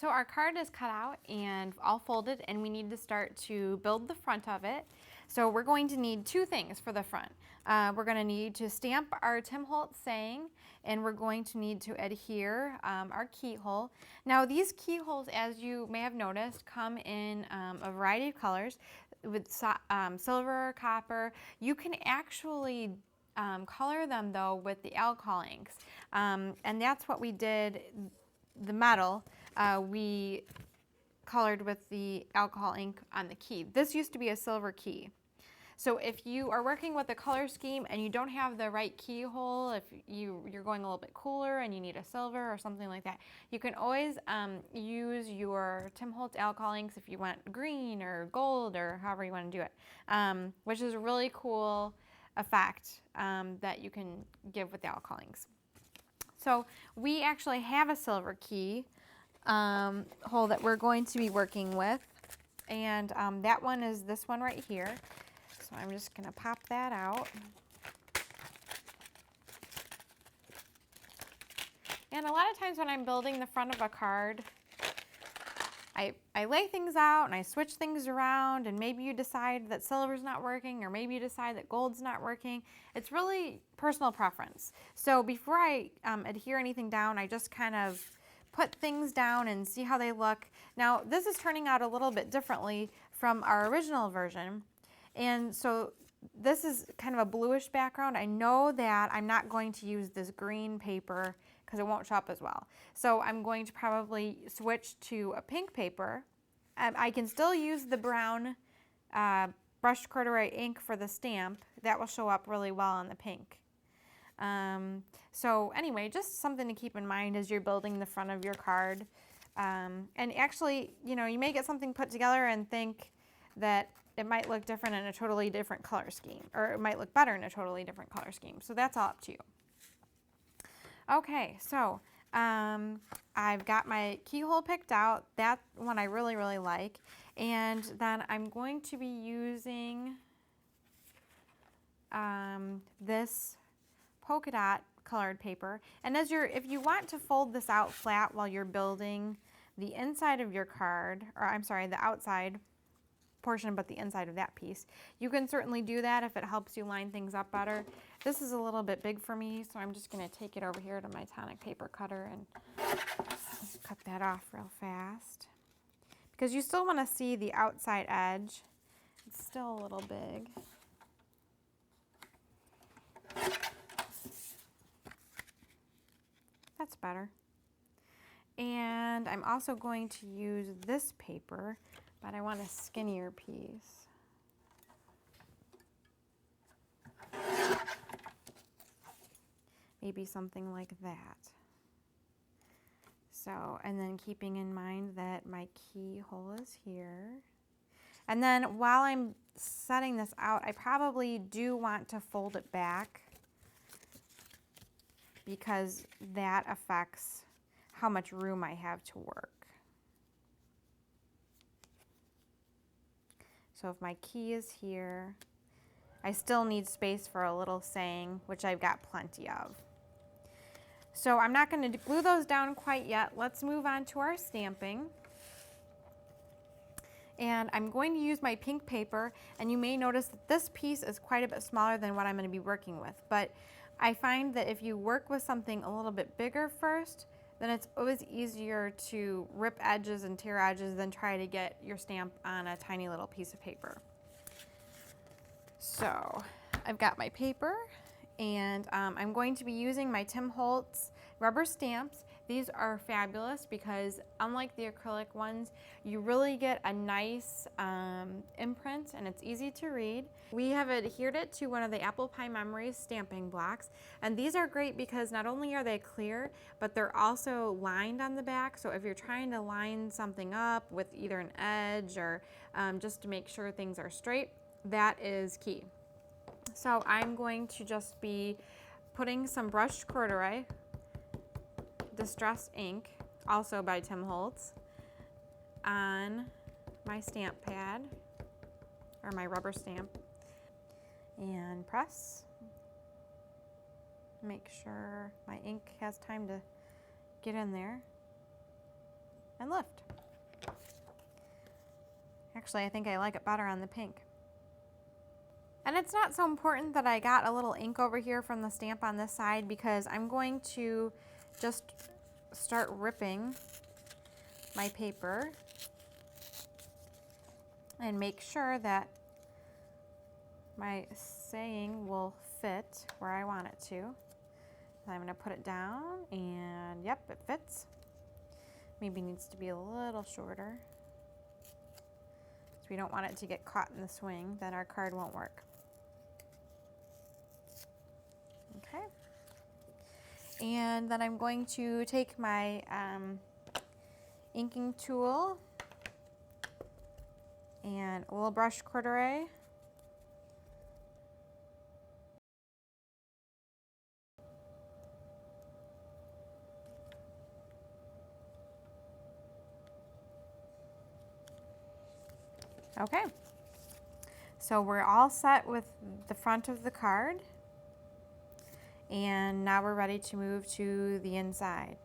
So our card is cut out and all folded, and we need to start to build the front of it. So we're going to need two things for the front. We're going to need to stamp our Tim Holtz saying, and we're going to need to adhere our keyhole. Now these keyholes, as you may have noticed, come in a variety of colors with silver, copper. You can actually color them though with the alcohol inks, and that's what we did. The metal we colored with the alcohol ink on the key. This used to be a silver key. So if you are working with a color scheme and you don't have the right keyhole, if you're going a little bit cooler and you need a silver or something like that, you can always use your Tim Holtz alcohol inks if you want green or gold or however you want to do it, which is a really cool effect that you can give with the alcohol inks. So we actually have a silver key hole that we're going to be working with, and that one is this one right here. So I'm just going to pop that out. And a lot of times when I'm building the front of a card, I lay things out and I switch things around, and maybe you decide that silver's not working, or maybe you decide that gold's not working. It's really personal preference. So before I adhere anything down, I just kind of put things down and see how they look. Now this is turning out a little bit differently from our original version. And so this is kind of a bluish background. I know that I'm not going to use this green paper because it won't show up as well. So I'm going to probably switch to a pink paper. I can still use the brown brushed corduroy ink for the stamp. That will show up really well on the pink. So anyway, just something to keep in mind as you're building the front of your card. And actually, you know, you may get something put together and think that it might look different in a totally different color scheme, or it might look better in a totally different color scheme. So that's all up to you. Okay, so I've got my keyhole picked out. That one I really, really like. And then I'm going to be using this polka dot colored paper. And if you want to fold this out flat while you're building the inside of your card, or I'm sorry, the outside portion, but the inside of that piece, you can certainly do that if it helps you line things up better. This is a little bit big for me, so I'm just going to take it over here to my tonic paper cutter and cut that off real fast, because you still want to see the outside edge. It's still a little big. That's better. And I'm also going to use this paper, but I want a skinnier piece. Maybe something like that. So, and then keeping in mind that my keyhole is here. And then while I'm setting this out, I probably do want to fold it back, because that affects how much room I have to work. So if my key is here, I still need space for a little saying, which I've got plenty of. So I'm not going to glue those down quite yet. Let's move on to our stamping. And I'm going to use my pink paper, and you may notice that this piece is quite a bit smaller than what I'm going to be working with. But I find that if you work with something a little bit bigger first, then it's always easier to rip edges and tear edges than try to get your stamp on a tiny little piece of paper. So I've got my paper, and I'm going to be using my Tim Holtz rubber stamps. These are fabulous because unlike the acrylic ones, you really get a nice imprint, and it's easy to read. We have adhered it to one of the Apple Pie Memories stamping blocks, and these are great because not only are they clear, but they're also lined on the back. So if you're trying to line something up with either an edge or just to make sure things are straight, that is key. So I'm going to just be putting some brushed corduroy distressed ink, also by Tim Holtz, on my stamp pad, or my rubber stamp, and press. Make sure my ink has time to get in there. and lift. Actually, I think I like it better on the pink. And it's not so important that I got a little ink over here from the stamp on this side, because I'm going to just start ripping my paper and make sure that my saying will fit where I want it to. I'm going to put it down, and yep, it fits. Maybe needs to be a little shorter, so we don't want it to get caught in the swing, then our card won't work. Okay. And then I'm going to take my inking tool and a little brush corduroy. Okay, so we're all set with the front of the card, and now we're ready to move to the inside.